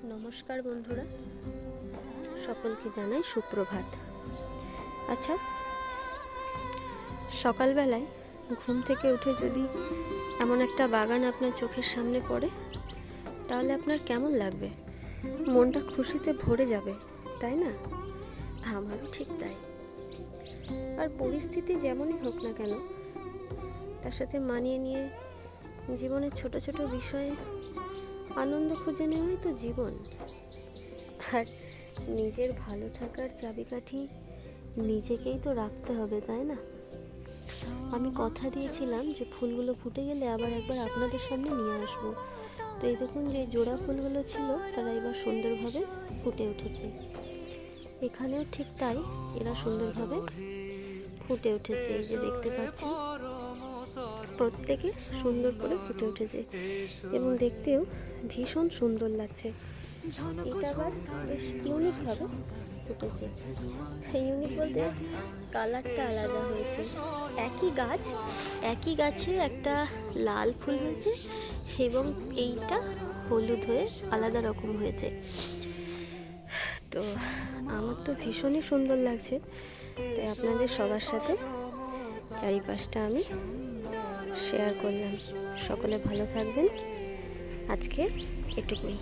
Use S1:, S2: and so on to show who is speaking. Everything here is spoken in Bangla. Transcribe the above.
S1: নমস্কার বন্ধুরা, সকলকে জানাই সুপ্রভাত। আচ্ছা, সকালবেলায় ঘুম থেকে উঠে যদি এমন একটা বাগান আপনার চোখের সামনে পড়ে, তাহলে আপনার কেমন লাগবে? মনটা খুশিতে ভরে যাবে, তাই না? আমারও ঠিক তাই। আর পরিস্থিতি যেমনই হোক না কেন, তার সাথে মানিয়ে নিয়ে জীবনের ছোট ছোট বিষয়ে আনন্দ খুঁজে নেওয়াই তো জীবন। আর নিজের ভালো থাকার চাবিকাঠি নিজেকেই তো রাখতে হবে, তাই না? আমি কথা দিয়েছিলাম যে ফুলগুলো ফুটে গেলে আবার একবার আপনাদের সামনে নিয়ে আসবো। তো এই দেখুন, যে জোড়া ফুলগুলো ছিল তারা এবার সুন্দরভাবে ফুটে উঠেছে। এখানেও ঠিক তাই, এরা সুন্দরভাবে ফুটে উঠেছে। এই যে দেখতে পাচ্ছেন, প্রত্যেকে সুন্দর করে ফুটে উঠেছে এবং দেখতেও ভীষণ সুন্দর লাগছে। এটা আবার বেশ ইউনিকভাবে ফুটেছে। ইউনিক বলতে কালারটা আলাদা হয়েছে। একই গাছে একটা লাল ফুল হয়েছে এবং এইটা হলুদ হয়ে আলাদা রকম হয়েছে। তো আমার তো ভীষণই সুন্দর লাগছে, তাই আপনাদের সবার সাথে চারিপাশটা আমি শেয়ার করলাম। সকলে ভালো থাকবেন, আজকে এটুকুই।